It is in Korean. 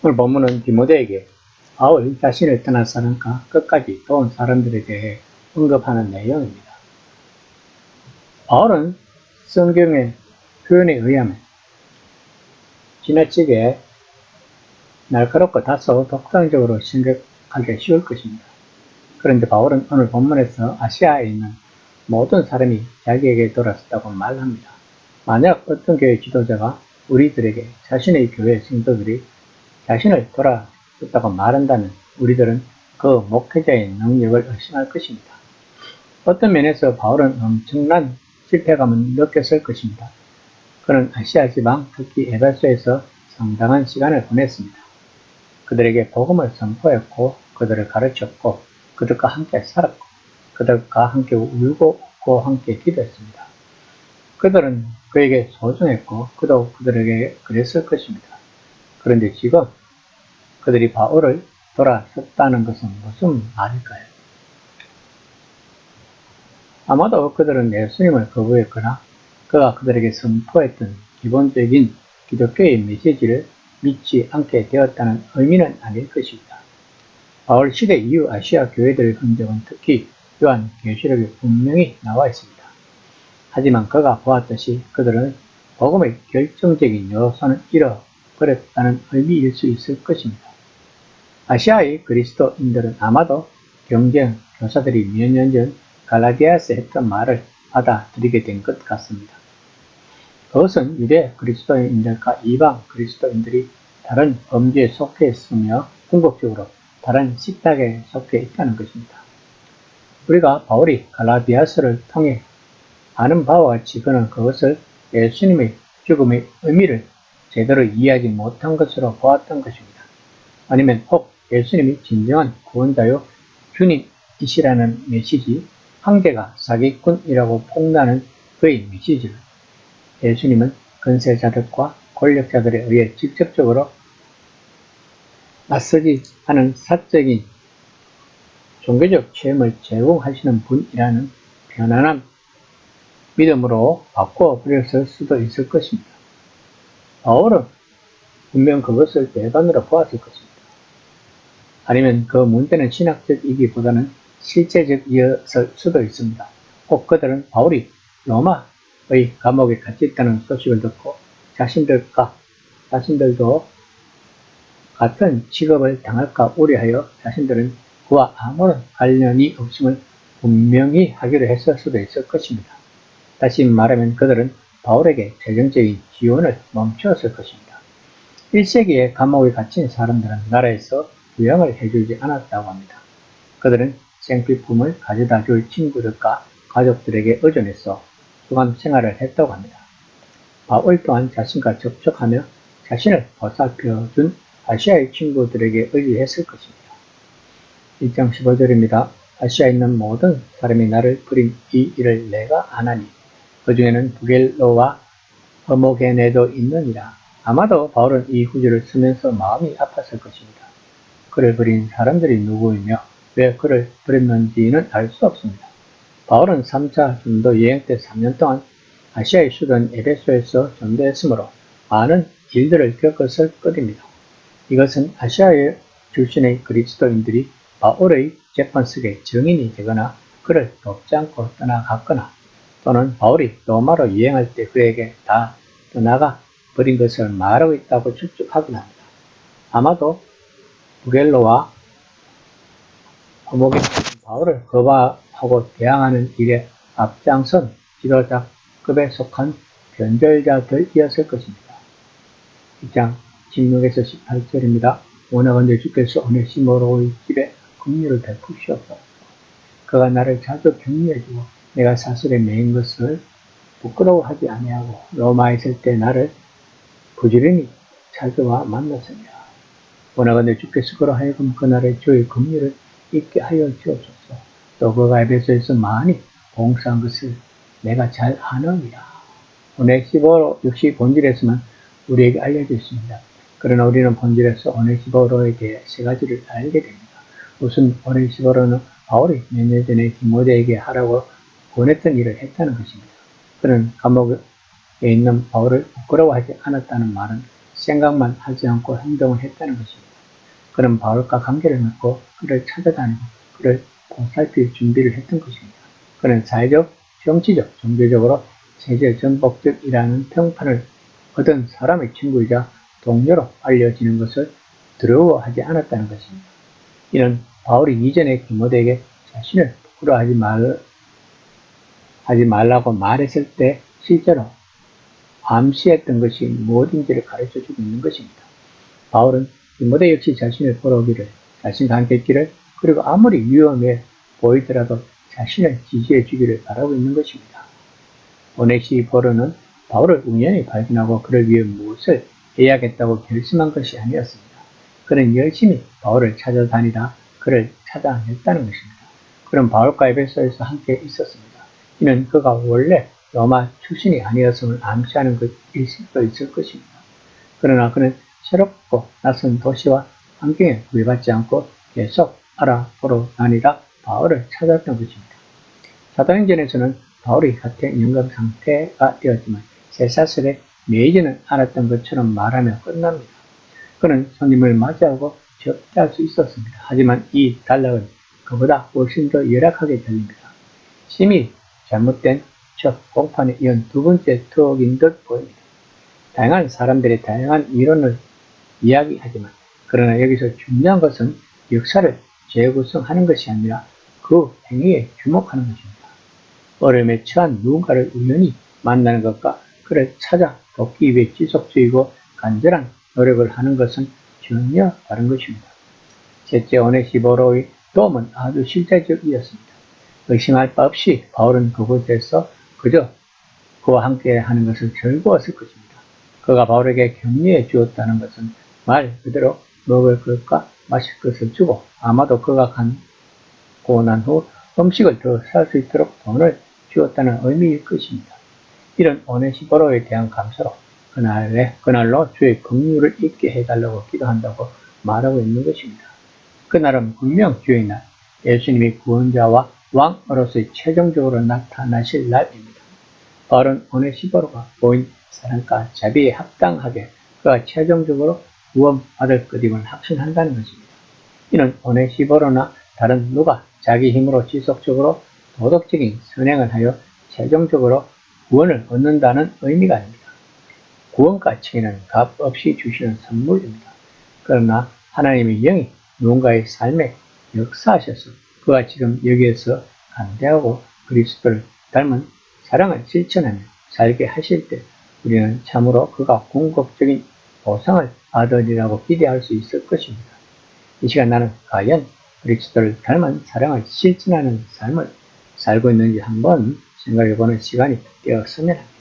오늘 본문은 디모데에게 바울 자신을 떠난 사람과 끝까지 도운 사람들에 대해 언급하는 내용입니다. 바울은 성경의 표현에 의하면 지나치게 날카롭고 다소 독단적으로 생각하기 쉬울 것입니다. 그런데 바울은 오늘 본문에서 아시아에 있는 모든 사람이 자기에게 돌아섰다고 말합니다. 만약 어떤 교회 지도자가 우리들에게 자신의 교회 성도들이 자신을 돌아섰다고 말한다면 우리들은 그 목회자의 능력을 의심할 것입니다. 어떤 면에서 바울은 엄청난 실패감을 느꼈을 것입니다. 그는 아시아 지방, 특히 에베소에서 상당한 시간을 보냈습니다. 그들에게 복음을 선포했고 그들을 가르쳤고 그들과 함께 살았고 그들과 함께 울고 웃고 함께 기도했습니다. 그들은 그에게 소중했고 그도 그들에게 그랬을 것입니다. 그런데 지금 그들이 바울을 돌아섰다는 것은 무슨 말일까요? 아마도 그들은 예수님을 거부했거나 그가 그들에게 선포했던 기본적인 기독교의 메시지를 믿지 않게 되었다는 의미는 아닐 것입니다. 바울 시대 이후 아시아 교회들의 흔적은 특히 요한계시록에 분명히 나와 있습니다. 하지만 그가 보았듯이 그들은 복음의 결정적인 요소는 잃어버렸다는 의미일 수 있을 것입니다. 아시아의 그리스도인들은 아마도 경쟁 교사들이 몇 년 전 갈라디아에서 했던 말을 받아들이게 된 것 같습니다. 그것은 유대 그리스도인들과 이방 그리스도인들이 다른 범죄에 속해 있으며 궁극적으로 다른 식탁에 속해 있다는 것입니다. 우리가 바울이 갈라디아서를 통해 아는 바와 같이 그는 그것을 예수님의 죽음의 의미를 제대로 이해하지 못한 것으로 보았던 것입니다. 아니면 혹 예수님이 진정한 구원자요 주님이시라는 메시지, 황제가 사기꾼이라고 폭로하는 그의 메시지를 예수님은 권세자들과 권력자들에 의해 직접적으로 맞서지 않은 사적인 종교적 체험을 제공하시는 분이라는 편안한 믿음으로 바꿔버렸을 수도 있을 것입니다. 바울은 분명 그것을 배반으로 보았을 것입니다. 아니면 그 문제는 신학적이기보다는 실제적이었을 수도 있습니다. 혹 그들은 바울이 로마의 감옥에 갇혀 있다는 소식을 듣고 자신들도 같은 직업을 당할까 우려하여 자신들은 그와 아무런 관련이 없음을 분명히 하기로 했을 수도 있을 것입니다. 다시 말하면 그들은 바울에게 재정적인 지원을 멈추었을 것입니다. 1세기에 감옥에 갇힌 사람들은 나라에서 부양을 해주지 않았다고 합니다. 그들은 생필품을 가져다 줄 친구들과 가족들에게 의존해서 수감 생활을 했다고 합니다. 바울 또한 자신과 접촉하며 자신을 보살펴준 아시아의 친구들에게 의지했을 것입니다. 1장 15절입니다. 아시아에 있는 모든 사람이 나를 버린 이 일을 내가 아나니 그 중에는 부겔로와 허모게네도 있느니라. 아마도 바울은 이 후지를 쓰면서 마음이 아팠을 것입니다. 그를 버린 사람들이 누구이며 왜 그를 버렸는지는 알 수 없습니다. 바울은 3차 전도 여행 때 3년 동안 아시아의 수도인 에베소에서 전도했으므로 많은 일들을 겪었을 것입니다. 이것은 아시아의 출신의 그리스도인들이 바울의 재판석에 증인이 되거나 그를 돕지 않고 떠나갔거나 또는 바울이 로마로 여행할 때 그에게 다 떠나가 버린 것을 말하고 있다고 추측하곤 합니다. 아마도 부겔로와 호모게는 바울을 거부하고 대항하는 일에 앞장선 지도자급에 속한 변절자들이었을 것입니다. 2장 16에서 18절입니다. 원하건대 주께서 오네시모로의 집에 긍휼을 베푸시옵소서. 그가 나를 자주 격려해주고 내가 사슬에 매인 것을 부끄러워하지 아니하고 로마에 있을 때 나를 부지런히 찾아와 만났으며 원하건대 주께서 그로 하여금 그날의 주의 긍휼을 있게 하여 주옵소서. 또 그가 에베소에서 많이 봉사한 것을 내가 잘 아느니라. 오네시보로 역시 본질에서만 우리에게 알려져 있습니다. 그러나 우리는 본질에서 오네시보로에 대해 세 가지를 알게 됩니다. 우선 오네시보로는 바울이 몇 년 전에 디모데에게 하라고 권했던 일을 했다는 것입니다. 그는 감옥에 있는 바울을 부끄러워하지 않았다는 말은 생각만 하지 않고 행동을 했다는 것입니다. 그는 바울과 관계를 맺고 그를 찾아다니고 그를 보살필 준비를 했던 것입니다. 그는 사회적, 정치적, 종교적으로 체제 전복적이라는 평판을 얻은 사람의 친구이자 동료로 알려지는 것을 두려워하지 않았다는 것입니다. 이는 바울이 이전에 디모데에게 자신을 부끄러워하지 말라고 말했을 때 실제로 암시했던 것이 무엇인지를 가르쳐주고 있는 것입니다. 바울은 디모데 역시 자신을 보러오기를, 자신과 함께 있기를, 그리고 아무리 위험해 보이더라도 자신을 지지해 주기를 바라고 있는 것입니다. 오네시포르는 바울을 우연히 발견하고 그를 위해 무엇을 해야겠다고 결심한 것이 아니었습니다. 그는 열심히 바울을 찾아다니다 그를 찾아냈다는 것입니다. 그는 바울과 에베소에서 함께 있었습니다. 이는 그가 원래 로마 출신이 아니었음을 암시하는 것일 수도 있을 것입니다. 그러나 그는 새롭고 낯선 도시와 환경에 구애받지 않고 계속 알아보러 다니다 바울을 찾았던 것입니다. 사도행전에서는 바울이 같은 영감 상태가 되었지만 쇠사슬에 매이지는 않았던 것처럼 말하며 끝납니다. 그는 손님을 맞이하고 접대할 수 있었습니다. 하지만 이 단락은 그보다 훨씬 더 열악하게 들립니다. 심히 잘못된 첫 공판에 이은 두 번째 투옥인 듯 보입니다. 다양한 사람들의 다양한 이론을 이야기하지만 그러나 여기서 중요한 것은 역사를 재구성하는 것이 아니라 그 행위에 주목하는 것입니다. 어려움에 처한 누군가를 우연히 만나는 것과 그를 찾아 돕기 위해 지속적이고 간절한 노력을 하는 것은 전혀 다른 것입니다. 셋째, 오네시포로의 도움은 아주 실제적이었습니다. 의심할 바 없이 바울은 그곳에서 그저 그와 함께 하는 것을 즐거웠을 것입니다. 그가 바울에게 격려해 주었다는 것은 말 그대로 먹을 것과 마실 것을 주고 아마도 그가 가고 난 후 음식을 더 살 수 있도록 돈을 주었다는 의미일 것입니다. 이런 오네시포로에 대한 감사로 그날로 주의 긍휼을 잊게 해달라고 기도한다고 말하고 있는 것입니다. 그날은 분명 주의 날, 예수님이 구원자와 왕으로서의 최종적으로 나타나실 날입니다. 바울은 오네시포로가 보인 사랑과 자비에 합당하게 그가 최종적으로 구원받을 것임을 확신한다는 것입니다. 이는 오네시포로나 다른 누가 자기 힘으로 지속적으로 도덕적인 선행을 하여 최종적으로 구원을 얻는다는 의미가 아닙니다. 구원 가치는 값 없이 주시는 선물입니다. 그러나 하나님의 영이 누군가의 삶에 역사하셔서 그가 지금 여기에서 감대하고 그리스도를 닮은 사랑을 실천하며 살게 하실 때 우리는 참으로 그가 궁극적인 보상을 받으리라고 기대할 수 있을 것입니다. 이 시간 나는 과연 그리스도를 닮은 사랑을 실천하는 삶을 살고 있는지 한번 생각해보는 시간이 되었으면 합니다.